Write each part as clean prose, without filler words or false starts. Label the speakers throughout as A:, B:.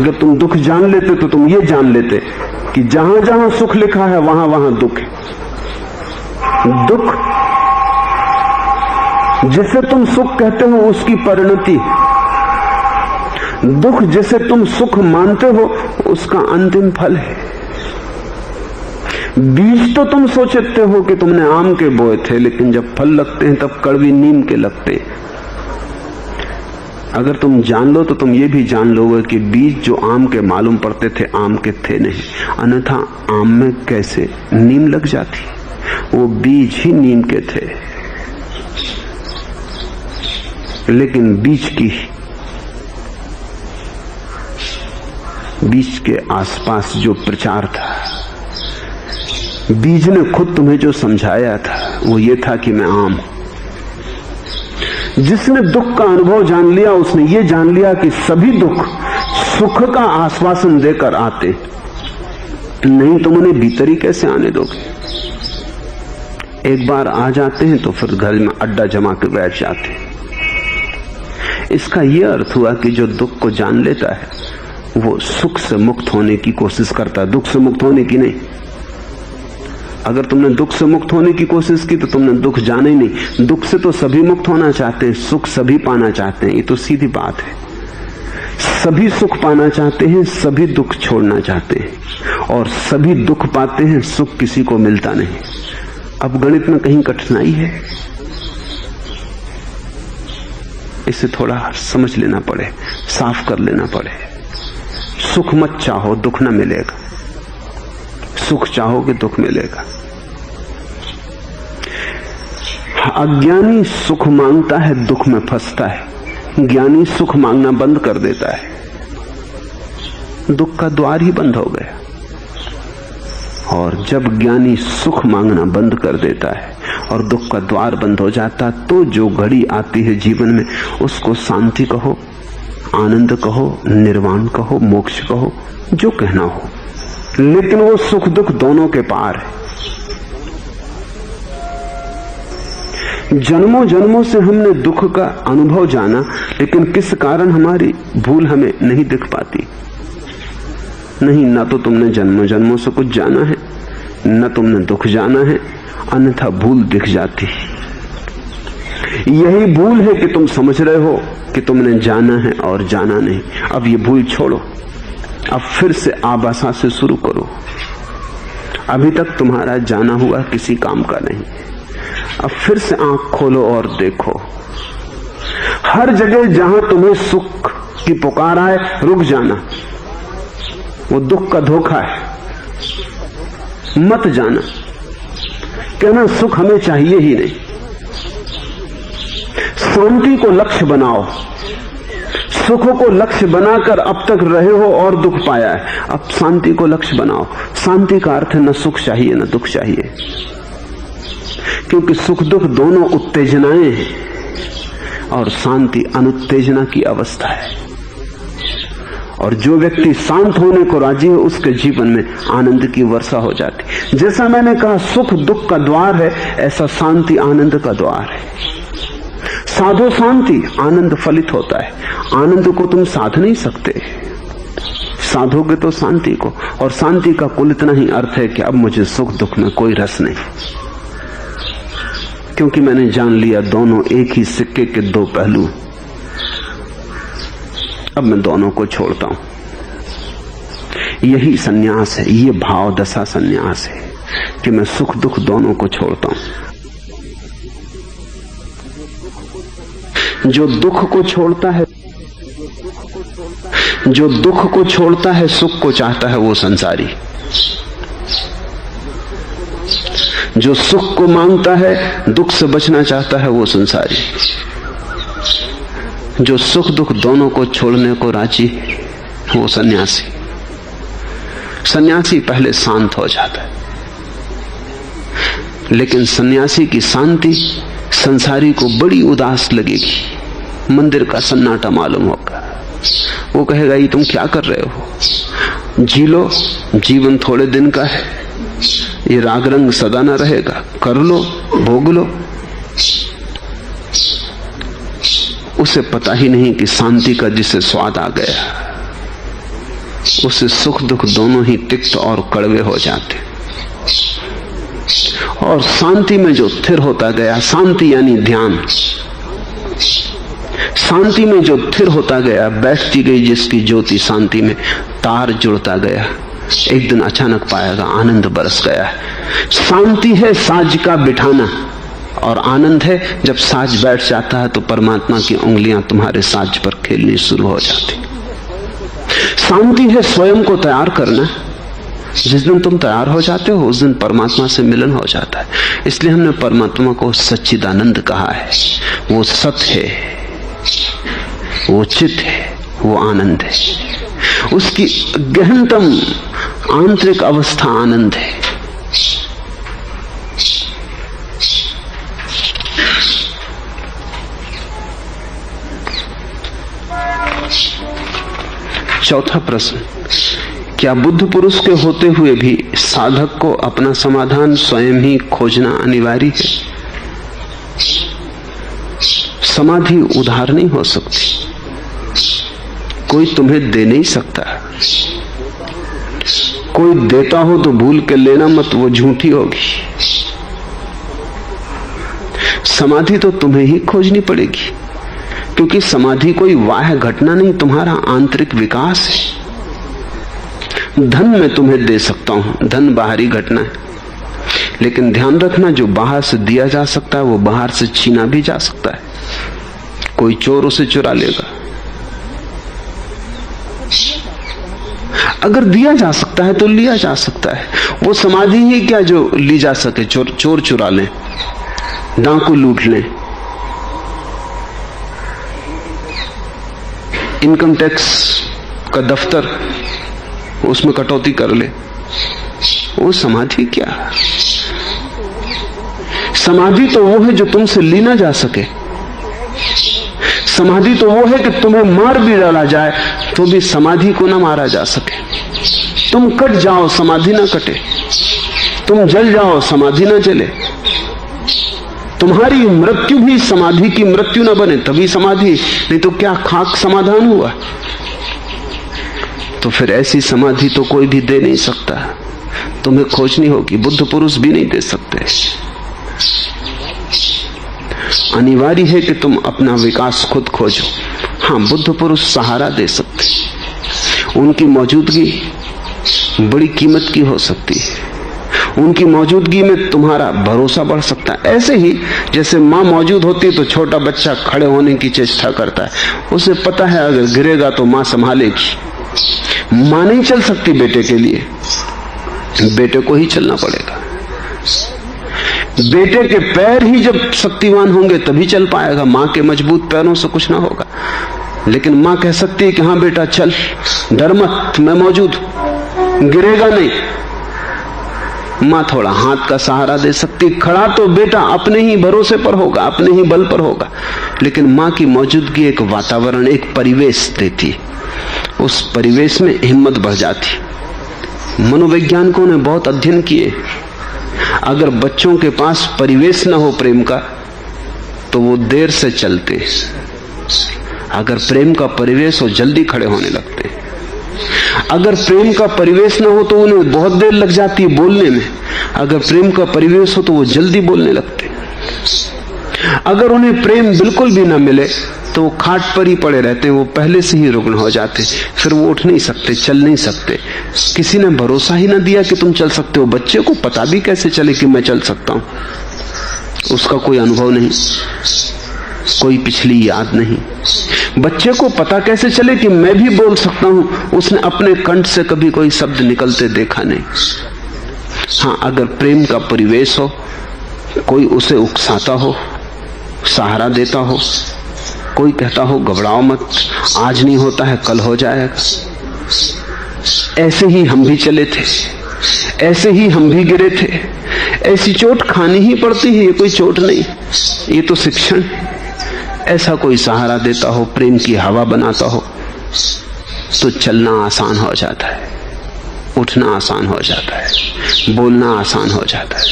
A: अगर तुम दुख जान लेते तो तुम ये जान लेते कि जहां जहां सुख लिखा है वहां वहां दुख है। दुख जिसे तुम सुख कहते हो उसकी परिणति, दुख जिसे तुम सुख मानते हो उसका अंतिम फल है। बीज तो तुम सोचते हो कि तुमने आम के बोए थे, लेकिन जब फल लगते हैं तब कड़वी नीम के लगते हैं। अगर तुम जान लो तो तुम ये भी जान लोगे कि बीज जो आम के मालूम पड़ते थे आम के थे नहीं, अन्यथा आम में कैसे नीम लग जाती, वो बीज ही नीम के थे। लेकिन बीज के आसपास जो प्रचार था, बीज ने खुद तुम्हें जो समझाया था वो ये था कि मैं आम हूं। जिसने दुख का अनुभव जान लिया उसने ये जान लिया कि सभी दुख सुख का आश्वासन देकर आते, नहीं तुम उन्हें भीतरी कैसे आने दोगे। एक बार आ जाते हैं तो फिर घर में अड्डा जमा के बैठ जाते हैं। इसका यह अर्थ हुआ कि जो दुख को जान लेता है वो सुख से मुक्त होने की कोशिश करता है, दुख से मुक्त होने की नहीं। अगर तुमने दुख से मुक्त होने की कोशिश की तो तुमने दुख जाना ही नहीं। दुख से तो सभी मुक्त होना चाहते हैं, सुख सभी पाना चाहते हैं, ये तो सीधी बात है। सभी सुख पाना चाहते हैं, सभी दुख छोड़ना चाहते हैं, और सभी दुख पाते हैं, सुख किसी को मिलता नहीं। अब गणित में कहीं कठिनाई है, इसे थोड़ा समझ लेना पड़े, साफ कर लेना पड़े। सुख मत चाहो, दुख न मिलेगा। सुख चाहोगे दुख मिलेगा। अज्ञानी सुख मांगता है, दुख में फंसता है। ज्ञानी सुख मांगना बंद कर देता है, दुख का द्वार ही बंद हो गया। और जब ज्ञानी सुख मांगना बंद कर देता है और दुख का द्वार बंद हो जाता, तो जो घड़ी आती है जीवन में उसको शांति कहो, आनंद कहो, निर्वाण कहो, मोक्ष कहो, जो कहना हो, लेकिन वो सुख दुख दोनों के पार है। जन्मों जन्मों से हमने दुख का अनुभव जाना, लेकिन किस कारण हमारी भूल हमें नहीं दिख पाती। नहीं, न तो तुमने जन्मों जन्मों से कुछ जाना है, न तुमने दुख जाना है, अन्यथा भूल दिख जाती। यही भूल है कि तुम समझ रहे हो कि तुमने जाना है और जाना नहीं। अब ये भूल छोड़ो, अब फिर से आबासा से शुरू करो। अभी तक तुम्हारा जाना हुआ किसी काम का नहीं। अब फिर से आंख खोलो और देखो। हर जगह जहां तुम्हें सुख की पुकार आए, रुक जाना, वो दुख का धोखा है। मत जाना, कहना सुख हमें चाहिए ही नहीं। शांति को लक्ष्य बनाओ। सुख को लक्ष्य बनाकर अब तक रहे हो और दुख पाया है, अब शांति को लक्ष्य बनाओ। शांति का अर्थ है न सुख चाहिए न दुख चाहिए, क्योंकि सुख दुख दोनों उत्तेजनाएं हैं और शांति अनुत्तेजना की अवस्था है। और जो व्यक्ति शांत होने को राजी है उसके जीवन में आनंद की वर्षा हो जाती। जैसा मैंने कहा सुख दुख का द्वार है, ऐसा शांति आनंद का द्वार है। साधो शांति, आनंद फलित होता है। आनंद को तुम साध नहीं सकते, साधोगे तो शांति को। और शांति का कुल इतना ही अर्थ है कि अब मुझे सुख दुख में कोई रस नहीं, क्योंकि मैंने जान लिया दोनों एक ही सिक्के के दो पहलू। अब मैं दोनों को छोड़ता हूं। यही सन्यास है, ये भाव दशा सन्यास है कि मैं सुख दुख दोनों को छोड़ता हूं। जो दुख को छोड़ता है, जो दुख को छोड़ता है सुख को चाहता है, वो संसारी। जो सुख को मांगता है, दुख से बचना चाहता है, वो संसारी। जो सुख दुख दोनों को छोड़ने को राजी है, वो सन्यासी। सन्यासी पहले शांत हो जाता है, लेकिन सन्यासी की शांति संसारी को बड़ी उदास लगेगी। मंदिर का सन्नाटा मालूम होगा, वो कहेगा ये तुम क्या कर रहे हो, जी लो, जीवन थोड़े दिन का है, ये राग रंग सदा न रहेगा, कर लो, भोग लो। उसे पता ही नहीं कि शांति का जिसे स्वाद आ गया, उससे सुख दुख दोनों ही तिक्त और कड़वे हो जाते। और शांति में जो स्थिर होता गया, शांति यानी ध्यान, शांति में जो स्थिर होता गया, बैठती गई जिसकी ज्योति शांति में, तार जुड़ता गया, एक दिन अचानक पाएगा आनंद बरस गया है। शांति है साज का बिठाना, और आनंद है जब साज बैठ जाता है तो परमात्मा की उंगलियां तुम्हारे साज पर खेलनी शुरू हो जाती। शांति है स्वयं को तैयार करना। जिस दिन तुम तैयार हो जाते हो उस दिन परमात्मा से मिलन हो जाता है। इसलिए हमने परमात्मा को सच्चिदानंद कहा है। वो सत है, वो चित है, वो आनंद है। उसकी गहनतम आंतरिक अवस्था आनंद है। चौथा प्रश्न, क्या बुद्ध पुरुष के होते हुए भी साधक को अपना समाधान स्वयं ही खोजना अनिवार्य है? समाधि उधार नहीं हो सकती, कोई तुम्हें दे नहीं सकता। कोई देता हो तो भूल के लेना मत, वो झूठी होगी। समाधि तो तुम्हें ही खोजनी पड़ेगी, क्योंकि समाधि कोई बाह्य घटना नहीं, तुम्हारा आंतरिक विकास है। धन मैं तुम्हें दे सकता हूं, धन बाहरी घटना है, लेकिन ध्यान रखना जो बाहर से दिया जा सकता है वो बाहर से छीना भी जा सकता है। कोई चोर उसे चुरा लेगा। अगर दिया जा सकता है तो लिया जा सकता है। वो समाधि ही क्या जो ली जा सके? चोर चुरा लें, डाकू लूट लें, इनकम टैक्स का दफ्तर उसमें कटौती कर ले, वो समाधि क्या? समाधि तो वो है जो तुमसे ली ना जा सके। समाधि तो वो है कि तुम्हें मार भी डाला जाए तो भी समाधि को ना मारा जा सके। तुम कट जाओ, समाधि ना कटे। तुम जल जाओ, समाधि ना जले। तुम्हारी मृत्यु भी समाधि की मृत्यु ना बने तभी समाधि, नहीं तो क्या खाक समाधान हुआ? तो फिर ऐसी समाधि तो कोई भी दे नहीं सकता, तुम्हें खोजनी होगी। बुद्ध पुरुष भी नहीं दे सकते। अनिवार्य है कि तुम अपना विकास खुद खोजो। हाँ, बुद्ध पुरुष सहारा दे सकते, उनकी मौजूदगी बड़ी कीमत की हो सकती है। उनकी मौजूदगी में तुम्हारा भरोसा बढ़ सकता है। ऐसे ही जैसे माँ मौजूद होती है तो छोटा बच्चा खड़े होने की चेष्टा करता है, उसे पता है अगर गिरेगा तो माँ संभालेगी। माँ नहीं चल सकती बेटे के लिए, बेटे को ही चलना पड़ेगा। बेटे के पैर ही जब शक्तिवान होंगे तभी चल पाएगा, माँ के मजबूत पैरों से कुछ ना होगा। लेकिन माँ कह सकती है कि हाँ बेटा चल, डर मत, मैं मौजूद, गिरेगा नहीं। माँ थोड़ा हाथ का सहारा दे सकती, खड़ा तो बेटा अपने ही भरोसे पर होगा, अपने ही बल पर होगा। लेकिन माँ की मौजूदगी एक वातावरण, एक परिवेश देती, उस परिवेश में हिम्मत बढ़ जाती। मनोवैज्ञानिकों ने बहुत अध्ययन किए, अगर बच्चों के पास परिवेश न हो प्रेम का तो वो देर से चलते, अगर प्रेम का परिवेश हो जल्दी खड़े होने लगते। अगर प्रेम का परिवेश न हो तो उन्हें बहुत देर लग जाती है बोलने में, अगर प्रेम का परिवेश हो तो वो जल्दी बोलने लगते। अगर उन्हें प्रेम बिल्कुल भी न मिले तो वो खाट पर ही पड़े रहते हैं, वो पहले से ही रुग्ण हो जाते, फिर वो उठ नहीं सकते, चल नहीं सकते। किसी ने भरोसा ही ना दिया कि तुम चल सकते हो। बच्चे को पता भी कैसे चले कि मैं चल सकता हूं? उसका कोई अनुभव नहीं, कोई पिछली याद नहीं। बच्चे को पता कैसे चले कि मैं भी बोल सकता हूं? उसने अपने कंठ से कभी कोई शब्द निकलते देखा नहीं। हाँ, अगर प्रेम का परिवेश हो, कोई उसे उकसाता हो, सहारा देता हो, कोई कहता हो घबराओ मत, आज नहीं होता है कल हो जाएगा। ऐसे ही हम भी चले थे, ऐसे ही हम भी गिरे थे। ऐसी चोट खानी ही पड़ती है, ये कोई चोट नहीं, ये तो शिक्षण है। ऐसा कोई सहारा देता हो, प्रेम की हवा बनाता हो तो चलना आसान हो जाता है, उठना आसान हो जाता है, बोलना आसान हो जाता है।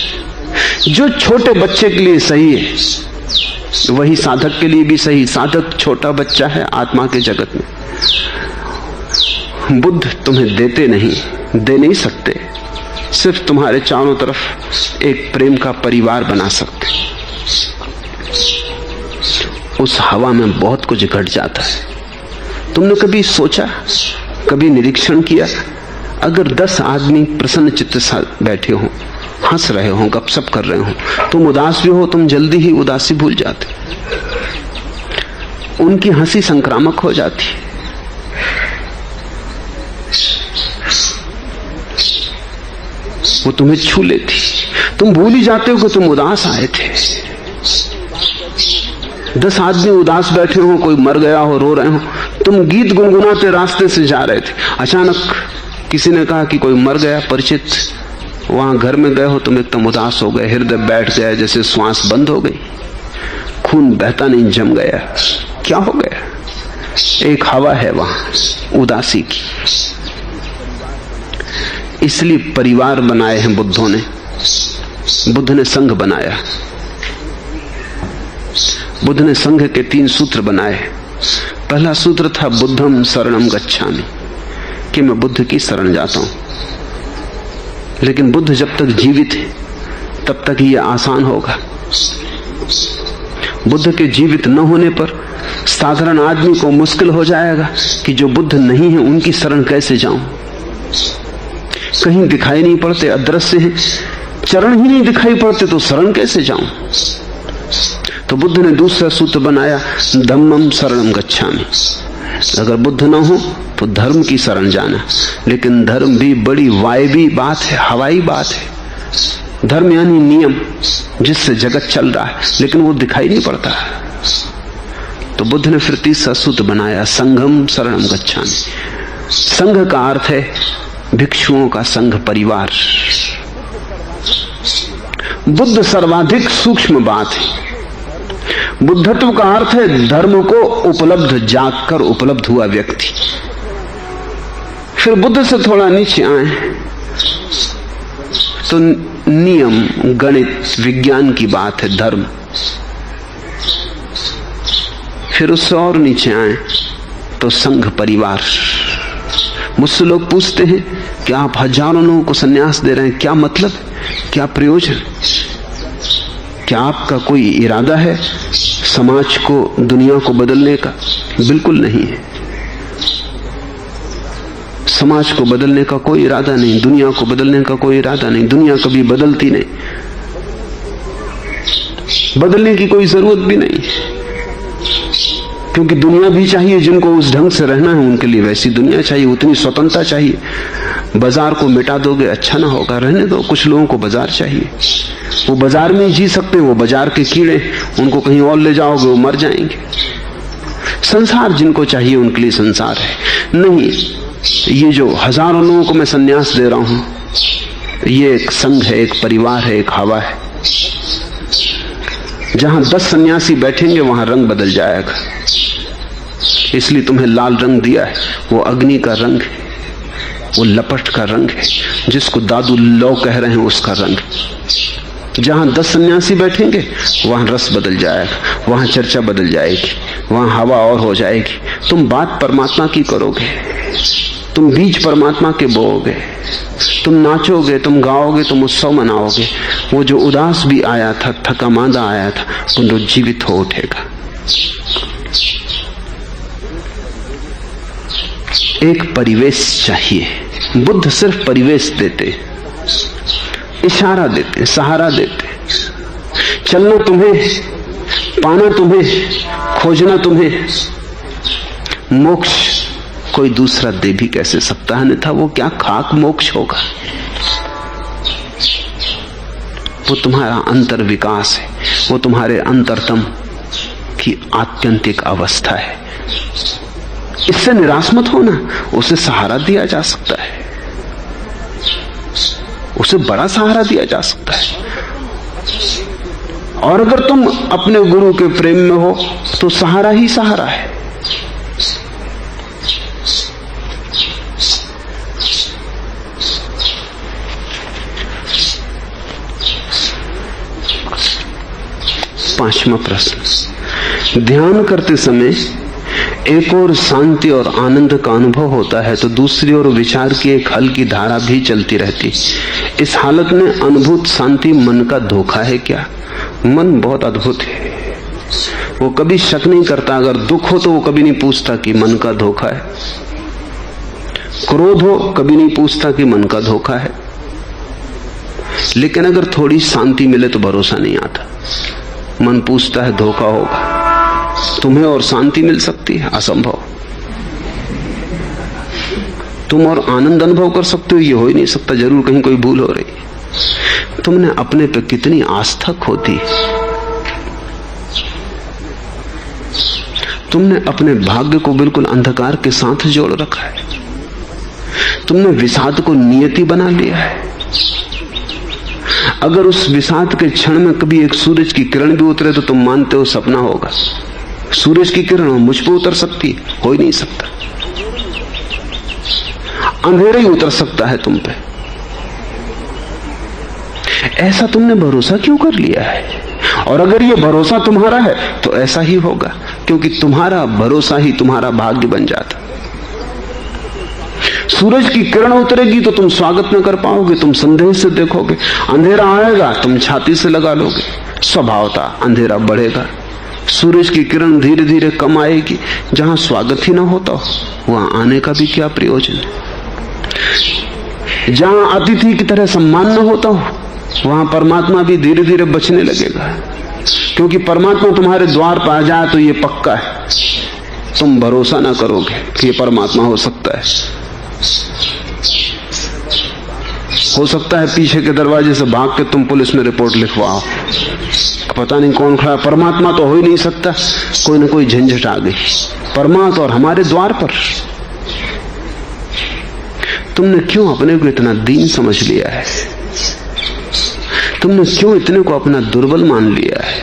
A: जो छोटे बच्चे के लिए सही है वही साधक के लिए भी सही। साधक छोटा बच्चा है आत्मा के जगत में। बुद्ध तुम्हें देते नहीं, दे नहीं सकते, सिर्फ तुम्हारे चारों तरफ एक प्रेम का परिवार बना सकते। उस हवा में बहुत कुछ घट जाता है। तुमने कभी सोचा, कभी निरीक्षण किया, अगर 10 आदमी प्रसन्न चित्त से बैठे हो, हंस रहे हो, गपशप कर रहे हो, तुम उदास भी हो, तुम जल्दी ही उदासी भूल जाते। उनकी हंसी संक्रामक हो जाती, वो तुम्हें छू लेती, तुम भूल ही जाते हो कि तुम उदास आए थे। 10 आदमी उदास बैठे हो, कोई मर गया हो, रो रहे हो, तुम गीत गुनगुनाते रास्ते से जा रहे थे, अचानक किसी ने कहा कि कोई मर गया परिचित, वहां घर में गए हो, तुम एकदम उदास हो गए, हृदय बैठ गया, जैसे श्वास बंद हो गई, खून बहता नहीं, जम गया। क्या हो गया? एक हवा है वहां उदासी की। इसलिए परिवार बनाए हैं बुद्धों ने। बुद्ध ने संघ बनाया। बुद्ध ने संघ के 3 सूत्र बनाए। पहला सूत्र था बुद्धम शरणम गच्छामि, कि मैं बुद्ध की शरण जाता हूं। लेकिन बुद्ध जब तक जीवित है तब तक यह आसान होगा। बुद्ध के जीवित न होने पर साधारण आदमी को मुश्किल हो जाएगा कि जो बुद्ध नहीं है उनकी शरण कैसे जाऊं। कहीं दिखाई नहीं पड़ते, अदृश्य हैं, चरण ही नहीं दिखाई पड़ते, तो शरण कैसे जाऊं। तो बुद्ध ने दूसरा सूत्र बनाया धम्मम शरणम गच्छामि। अगर बुद्ध ना हो तो धर्म की शरण जाना। लेकिन धर्म भी बड़ी वायवी बात है, हवाई बात है। धर्म यानी नियम जिससे जगत चल रहा है, लेकिन वो दिखाई नहीं पड़ता। तो बुद्ध ने फिर तीसरा सूत्र बनाया संघम शरणम गच्छामि। संघ का अर्थ है भिक्षुओं का संघ, परिवार। बुद्ध सर्वाधिक सूक्ष्म बात है। बुद्धत्व का अर्थ है धर्म को उपलब्ध, जागकर उपलब्ध हुआ व्यक्ति। फिर बुद्ध से थोड़ा नीचे आए तो नियम, गणित, विज्ञान की बात है, धर्म। फिर उससे और नीचे आए तो संघ, परिवार। मुझसे लोग पूछते हैं कि आप हजारों लोगों को संन्यास दे रहे हैं, क्या मतलब, क्या प्रयोजन, क्या आपका कोई इरादा है समाज को, दुनिया को बदलने का? बिल्कुल नहीं है। समाज को बदलने का कोई इरादा नहीं, दुनिया को बदलने का कोई इरादा नहीं। दुनिया कभी बदलती नहीं, बदलने की कोई जरूरत भी नहीं, क्योंकि दुनिया भी चाहिए जिनको उस ढंग से रहना है, उनके लिए वैसी दुनिया चाहिए, उतनी स्वतंत्रता चाहिए। बाजार को मिटा दोगे अच्छा ना होगा, रहने दो। कुछ लोगों को बाजार चाहिए, वो बाजार में ही जी सकते हैं, वो बाजार के कीड़े, उनको कहीं और ले जाओगे वो मर जाएंगे। संसार जिनको चाहिए उनके लिए संसार है। नहीं, ये जो हजारों लोगों को मैं संन्यास दे रहा हूं, ये एक संघ है, एक परिवार है, एक हवा है। जहां 10 सन्यासी बैठेंगे वहां रंग बदल जाएगा। इसलिए तुम्हें लाल रंग दिया है, वो अग्नि का रंग है, वो लपट का रंग है, जिसको दादू लौ कह रहे हैं उसका रंग। जहां 10 सन्यासी बैठेंगे वहां रस बदल जाएगा, वहां चर्चा बदल जाएगी, वहां हवा और हो जाएगी। तुम बात परमात्मा की करोगे, तुम बीज परमात्मा के बोओगे, तुम नाचोगे, तुम गाओगे, तुम उत्सव मनाओगे। वो जो उदास भी आया था, थका मांदा आया था, पुनरुज्जीवित हो उठेगा। एक परिवेश चाहिए। बुद्ध सिर्फ परिवेश देते, इशारा देते, सहारा देते। चलना तुम्हें, पाना तुम्हें, खोजना तुम्हें। मोक्ष कोई दूसरा दे भी कैसे सकता है, अन्यथा वो क्या खाक मोक्ष होगा। वो तुम्हारा अंतर विकास है, वो तुम्हारे अंतरतम की आत्यंतिक अवस्था है। इससे निराश मत होना, उसे सहारा दिया जा सकता है, उसे बड़ा सहारा दिया जा सकता है। और अगर तुम अपने गुरु के प्रेम में हो तो सहारा ही सहारा है। पांचवा प्रश्न, ध्यान करते समय एक ओर शांति और आनंद का अनुभव होता है तो दूसरी ओर विचार की एक हल्की धारा भी चलती रहती। इस हालत में अनुभूत शांति मन का धोखा है क्या? मन बहुत अद्भुत है, वो कभी शक नहीं करता। अगर दुख हो तो वो कभी नहीं पूछता कि मन का धोखा है, क्रोध हो कभी नहीं पूछता कि मन का धोखा है। लेकिन अगर थोड़ी शांति मिले तो भरोसा नहीं आता, मन पूछता है धोखा होगा। तुम्हें और शांति मिल सकती है? असंभव। तुम और आनंद अनुभव कर सकते हो? ये हो ही नहीं सकता, जरूर कहीं कोई भूल हो रही। तुमने अपने पे कितनी आस्था खो दी, तुमने अपने भाग्य को बिल्कुल अंधकार के साथ जोड़ रखा है, तुमने विषाद को नियति बना लिया है। अगर उस विषाद के क्षण में कभी एक सूरज की किरण भी उतरे तो तुम मानते हो सपना होगा। सूरज की किरण मुझ पर उतर सकती? हो ही नहीं सकता। अंधेरा ही उतर सकता है तुम पे। ऐसा तुमने भरोसा क्यों कर लिया है? और अगर ये भरोसा तुम्हारा है तो ऐसा ही होगा, क्योंकि तुम्हारा भरोसा ही तुम्हारा भाग्य बन जाता। सूरज की किरण उतरेगी तो तुम स्वागत न कर पाओगे, तुम संदेह से देखोगे। अंधेरा आएगा तुम छाती से लगा लोगे, स्वभावता अंधेरा बढ़ेगा। सूरज की किरण धीरे धीरे कम आएगी, जहां स्वागत ही ना होता हो वहां आने का भी क्या प्रयोजन है। जहां अतिथि की तरह सम्मान न होता हो वहां परमात्मा भी धीरे धीरे बचने लगेगा, क्योंकि परमात्मा तुम्हारे द्वार पर आ जाए तो ये पक्का है, तुम भरोसा ना करोगे कि ये परमात्मा हो सकता है। हो सकता है पीछे के दरवाजे से भाग के तुम पुलिस में रिपोर्ट लिखवाओ, पता नहीं कौन खड़ा। परमात्मा तो हो ही नहीं सकता, कोई ना कोई झंझट आ गई। परमात्मा और हमारे द्वार पर। तुमने क्यों अपने को इतना दीन समझ लिया है? तुमने क्यों इतने को अपना दुर्बल मान लिया है?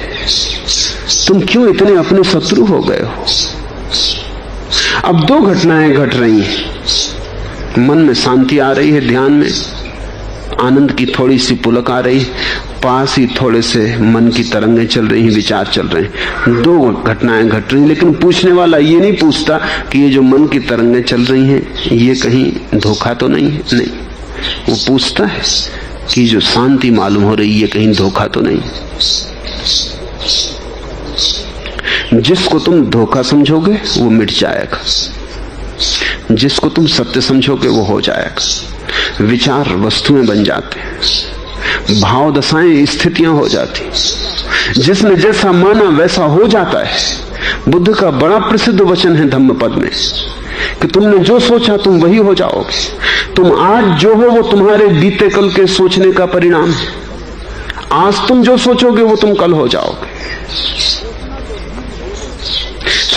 A: तुम क्यों इतने अपने शत्रु हो गए हो? अब दो घटनाएं घट रही हैं। मन में शांति आ रही है, ध्यान में आनंद की थोड़ी सी पुलक आ रही, पास ही थोड़े से मन की तरंगें चल रही हैं, विचार चल रहे हैं। दो घटनाएं घट रही, लेकिन पूछने वाला ये नहीं पूछता कि ये जो मन की तरंगें चल रही हैं ये कहीं धोखा तो नहीं है। नहीं, वो पूछता है कि जो शांति मालूम हो रही ये कहीं धोखा तो नहीं। जिसको तुम धोखा समझोगे वो मिट जाएगा, जिसको तुम सत्य समझोगे वो हो जाएगा। विचार वस्तुएं बन जाते हैं, भाव दशाएं स्थितियां हो जाती। जिसने जैसा माना वैसा हो जाता है। बुद्ध का बड़ा प्रसिद्ध वचन है धम्मपद में कि तुमने जो सोचा तुम वही हो जाओगे। तुम आज जो हो वो तुम्हारे बीते कल के सोचने का परिणाम है। आज तुम जो सोचोगे वो तुम कल हो जाओगे।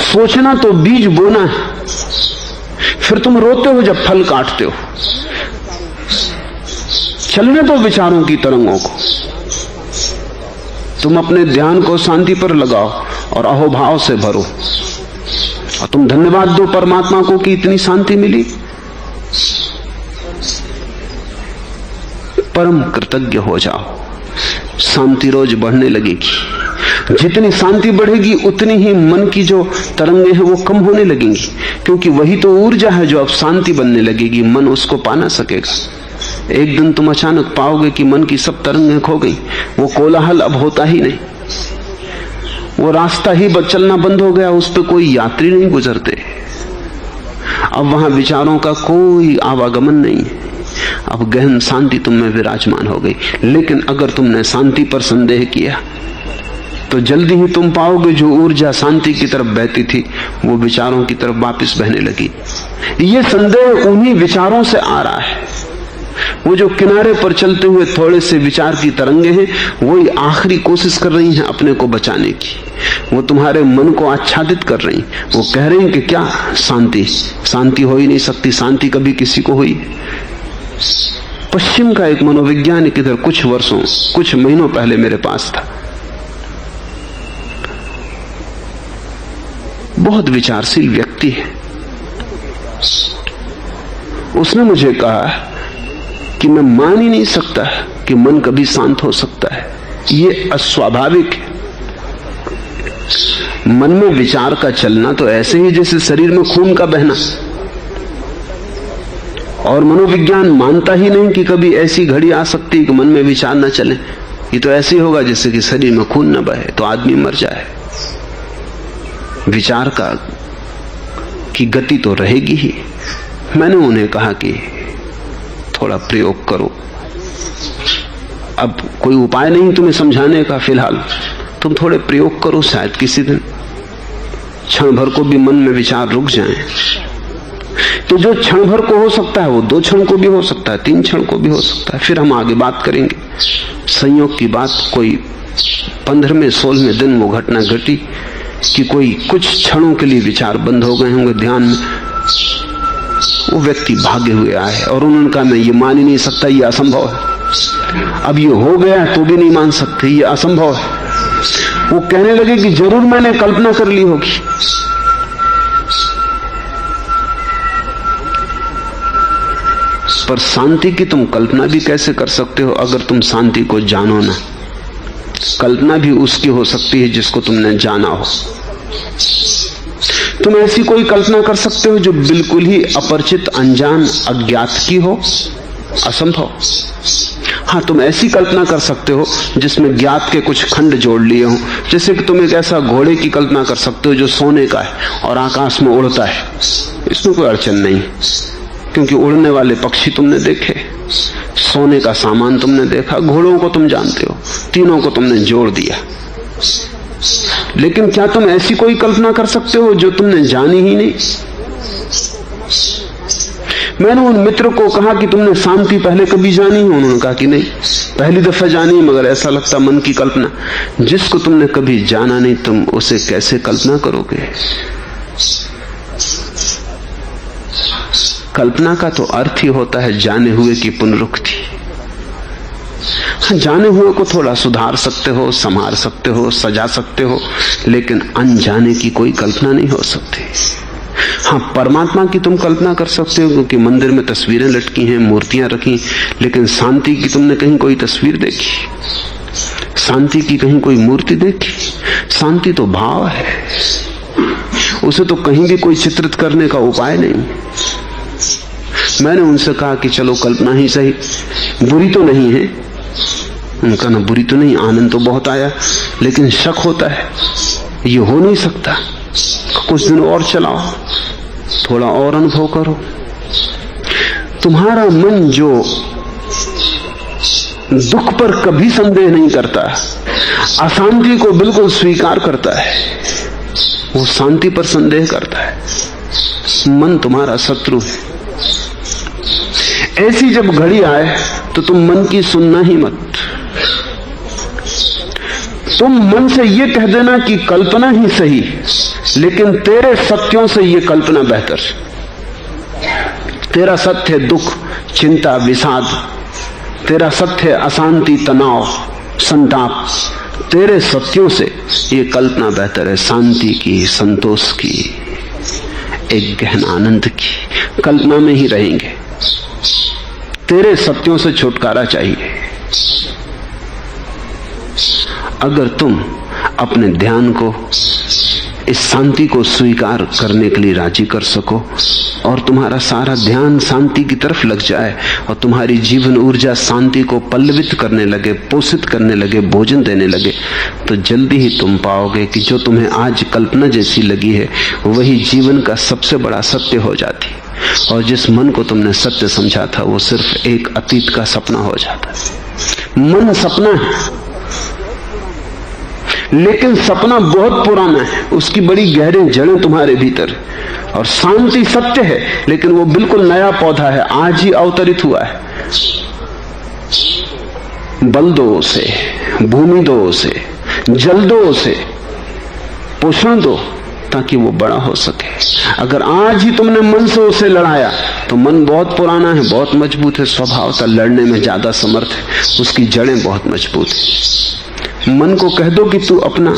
A: सोचना तो बीज बोना है, फिर तुम रोते हो जब फल काटते हो। चलने दो विचारों की तरंगों को, तुम अपने ध्यान को शांति पर लगाओ और अहोभाव से भरो, और तुम धन्यवाद दो परमात्मा को कि इतनी शांति मिली। परम कृतज्ञ हो जाओ, शांति रोज बढ़ने लगेगी। जितनी शांति बढ़ेगी उतनी ही मन की जो तरंगे हैं वो कम होने लगेंगी, क्योंकि वही तो ऊर्जा है जो अब शांति बनने लगेगी। मन उसको पा ना सकेगा। एक दिन तुम अचानक पाओगे कि मन की सब तरंगें खो गई, वो कोलाहल अब होता ही नहीं, वो रास्ता ही चलना बंद हो गया, उस पर कोई यात्री नहीं गुजरते। अब वहां विचारों का कोई आवागमन नहीं है, अब गहन शांति तुम में विराजमान हो गई। लेकिन अगर तुमने शांति पर संदेह किया तो जल्दी ही तुम पाओगे जो ऊर्जा शांति की तरफ बहती थी वो विचारों की तरफ वापस बहने लगी। ये संदेह उन्हीं विचारों से आ रहा है। वो जो किनारे पर चलते हुए थोड़े से विचार की तरंगे हैं वही आखिरी कोशिश कर रही हैं अपने को बचाने की। वो तुम्हारे मन को आच्छादित कर रही, वो कह रही हैं कि क्या शांति, शांति हो ही नहीं सकती, शांति कभी किसी को हुई। पश्चिम का एक मनोवैज्ञानिक इधर कुछ महीनों पहले मेरे पास था, बहुत विचारशील व्यक्ति है। उसने मुझे कहा कि मैं मान ही नहीं सकता कि मन कभी शांत हो सकता है, ये अस्वाभाविक है। मन में विचार का चलना तो ऐसे ही जैसे शरीर में खून का बहना, और मनोविज्ञान मानता ही नहीं कि कभी ऐसी घड़ी आ सकती है कि मन में विचार न चले। ये तो ऐसे ही होगा जैसे कि शरीर में खून न बहे तो आदमी मर जाए। विचार की गति तो रहेगी ही। मैंने उन्हें कहा कि थोड़ा प्रयोग करो। अब कोई उपाय नहीं तुम्हें समझाने का, फिलहाल तुम थोड़े प्रयोग करो, शायद किसी दिन क्षण भर को भी मन में विचार रुक जाएं। तो जो क्षण भर को हो सकता है वो 2 क्षण को भी हो सकता है, 3 क्षण को भी हो सकता है। फिर हम आगे बात करेंगे। संयोग की बात, कोई 15वें 16वें दिन वो घटना घटी कि कोई कुछ क्षणों के लिए विचार बंद हो गए होंगे ध्यान में। वो व्यक्ति भागे हुए आए और उन्होंने कहा, मैं ये मान ही नहीं सकता, ये असंभव है। अब ये हो गया है तो भी नहीं मान सकते, ये असंभव है। वो कहने लगे कि जरूर मैंने कल्पना कर ली होगी। पर शांति की तुम कल्पना भी कैसे कर सकते हो अगर तुम शांति को जानो ना? कल्पना भी उसकी हो सकती है जिसको तुमने जाना हो। तुम ऐसी कोई कल्पना कर सकते हो जो बिल्कुल ही अपरिचित, अनजान, अज्ञात की हो? असंभव। हाँ, तुम ऐसी कल्पना कर सकते हो जिसमें ज्ञात के कुछ खंड जोड़ लिए हों। जैसे कि तुम एक ऐसा घोड़े की कल्पना कर सकते हो जो सोने का है और आकाश में उड़ता है। इसमें कोई अड़चन नहीं, क्योंकि उड़ने वाले पक्षी तुमने देखे, सोने का सामान तुमने देखा, घोड़ों को तुम जानते हो, तीनों को तुमने जोड़ दिया। लेकिन क्या तुम ऐसी कोई कल्पना कर सकते हो जो तुमने जानी ही नहीं? मैंने उन मित्र को कहा कि तुमने शांति पहले कभी जानी है? उन्होंने कहा कि नहीं, पहली दफा जानी, मगर ऐसा लगता मन की कल्पना। जिसको तुमने कभी जाना नहीं तुम उसे कैसे कल्पना करोगे? कल्पना का तो अर्थ ही होता है जाने हुए की पुनरुक्ति। हाँ, जाने हुए को थोड़ा सुधार सकते हो, संभाल सकते हो, सजा सकते हो, लेकिन अनजाने की कोई कल्पना नहीं हो सकती। हाँ, परमात्मा की तुम कल्पना कर सकते हो क्योंकि मंदिर में तस्वीरें लटकी हैं, मूर्तियां रखी, लेकिन शांति की तुमने कहीं कोई तस्वीर देखी? शांति की कहीं कोई मूर्ति देखी? शांति तो भाव है, उसे तो कहीं भी कोई चित्रित करने का उपाय नहीं। मैंने उनसे कहा कि चलो कल्पना ही सही, बुरी तो नहीं है। उनका ना बुरी तो नहीं, आनंद तो बहुत आया, लेकिन शक होता है, ये हो नहीं सकता। कुछ दिन और चलाओ, थोड़ा और अनुभव करो। तुम्हारा मन जो दुख पर कभी संदेह नहीं करता, अशांति को बिल्कुल स्वीकार करता है, वो शांति पर संदेह करता है। मन तुम्हारा शत्रु है। ऐसी जब घड़ी आए तो तुम मन की सुनना ही मत। तुम मन से ये कह देना कि कल्पना ही सही, लेकिन तेरे सत्यों से ये कल्पना बेहतर। तेरा सत्य है दुख, चिंता, विषाद, तेरा सत्य है अशांति, तनाव, संताप। तेरे सत्यों से ये कल्पना बेहतर है शांति की, संतोष की, एक गहन आनंद की। कल्पना में ही रहेंगे। तेरे सत्यों से छुटकारा चाहिए। अगर तुम अपने ध्यान को, इस शांति को स्वीकार करने के लिए राजी कर सको और तुम्हारा सारा ध्यान शांति की तरफ लग जाए और तुम्हारी जीवन ऊर्जा शांति को पल्लवित करने लगे, पोषित करने लगे, भोजन देने लगे, तो जल्दी ही तुम पाओगे कि जो तुम्हें आज कल्पना जैसी लगी है वही जीवन का सबसे बड़ा सत्य हो जाती, और जिस मन को तुमने सत्य समझा था वो सिर्फ एक अतीत का सपना हो जाता है। मन सपना है, लेकिन सपना बहुत पुराना है, उसकी बड़ी गहरी जड़ें तुम्हारे भीतर। और शांति सत्य है, लेकिन वो बिल्कुल नया पौधा है, आज ही अवतरित हुआ है। बल दो उसे, भूमि दो उसे, जल दो उसे, पोषण दो, ताकि वो बड़ा हो सके। अगर आज ही तुमने मन से उसे लड़ाया तो मन बहुत पुराना है, बहुत मजबूत है, स्वभावतः लड़ने में ज्यादा समर्थ है, उसकी जड़ें बहुत मजबूत है। मन को कह दो कि तू अपना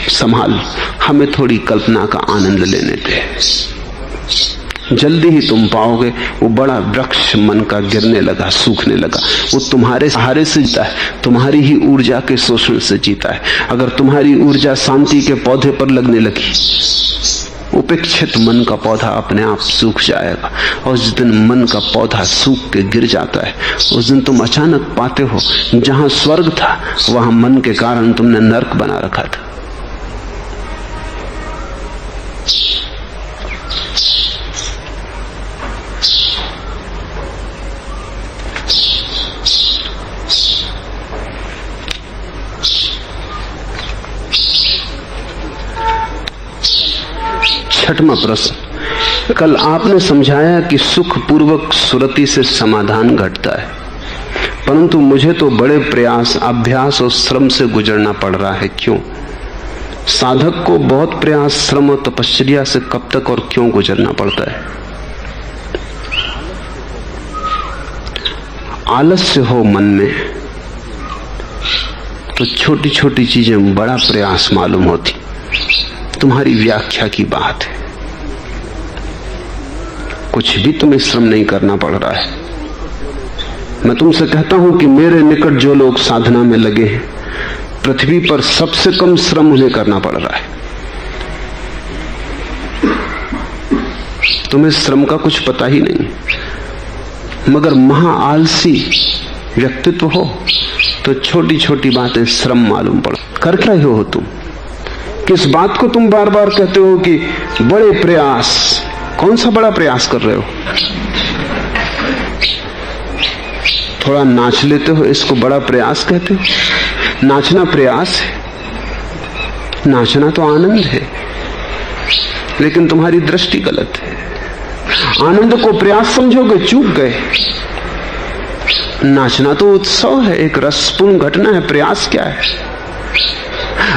A: संभाल, हमें थोड़ी कल्पना का आनंद लेने दे। जल्दी ही तुम पाओगे वो बड़ा वृक्ष मन का गिरने लगा, सूखने लगा। वो तुम्हारे सहारे से जीता है, तुम्हारी ही ऊर्जा के शोषण से जीता है। अगर तुम्हारी ऊर्जा शांति के पौधे पर लगने लगी, उपेक्षित मन का पौधा अपने आप सूख जाएगा। और जिस दिन मन का पौधा सूख के गिर जाता है, उस दिन तुम अचानक पाते हो जहां स्वर्ग था वहां मन के कारण तुमने नरक बना रखा था। छठवां प्रश्न, कल आपने समझाया कि सुख पूर्वक सुरति से समाधान घटता है, परंतु मुझे तो बड़े प्रयास, अभ्यास और श्रम से गुजरना पड़ रहा है। क्यों? साधक को बहुत प्रयास, श्रम और तपस्या से कब तक और क्यों गुजरना पड़ता है? आलस्य हो मन में तो छोटी छोटी चीजें बड़ा प्रयास मालूम होती। तुम्हारी व्याख्या की बात है, कुछ भी तुम्हें श्रम नहीं करना पड़ रहा है। मैं तुमसे कहता हूं कि मेरे निकट जो लोग साधना में लगे हैं, पृथ्वी पर सबसे कम श्रम उन्हें करना पड़ रहा है। तुम्हें श्रम का कुछ पता ही नहीं, मगर महाआलसी व्यक्तित्व हो तो छोटी छोटी बातें श्रम मालूम पड़। कर क्या हो तुम? किस बात को तुम बार बार कहते हो कि बड़े प्रयास? कौन सा बड़ा प्रयास कर रहे हो? थोड़ा नाच लेते हो, इसको बड़ा प्रयास कहते हो? नाचना प्रयास है? नाचना तो आनंद है, लेकिन तुम्हारी दृष्टि गलत है। आनंद को प्रयास समझोगे, चूक गए। नाचना तो उत्सव है, एक रसपूर्ण घटना है। प्रयास क्या है?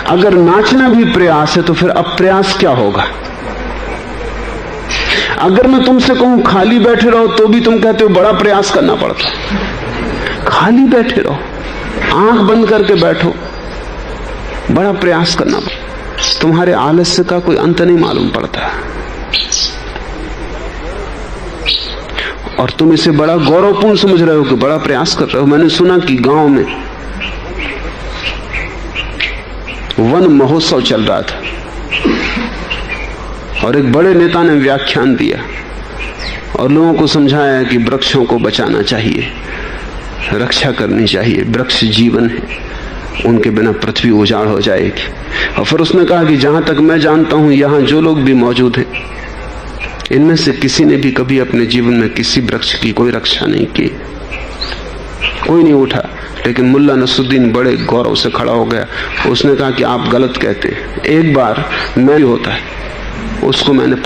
A: अगर नाचना भी प्रयास है तो फिर अप्रयास क्या होगा? अगर मैं तुमसे कहूं खाली बैठे रहो तो भी तुम कहते हो बड़ा प्रयास करना पड़ता। खाली बैठे रहो, आंख बंद करके बैठो, बड़ा प्रयास करना पड़ता। तुम्हारे आलस्य का कोई अंत नहीं मालूम पड़ता, और तुम इसे बड़ा गौरवपूर्ण समझ रहे हो कि बड़ा प्रयास कर रहे हो। मैंने सुना कि गांव में वन महोत्सव चल रहा था और एक बड़े नेता ने व्याख्यान दिया और लोगों को समझाया कि वृक्षों को बचाना चाहिए, रक्षा करनी चाहिए, वृक्ष जीवन है, उनके बिना पृथ्वी उजाड़ हो जाएगी। और फिर उसने कहा कि जहां तक मैं जानता हूं यहां जो लोग भी मौजूद हैं, इनमें से किसी ने भी कभी अपने जीवन में किसी वृक्ष की कोई रक्षा नहीं की। कोई नहीं उठा, लेकिन मुल्ला नसरुद्दीन बड़े गौरव से खड़ा हो गया। उसने कहा कि आप गलत कहते हैं, एक बार मैं भी होता है, उसको मैंने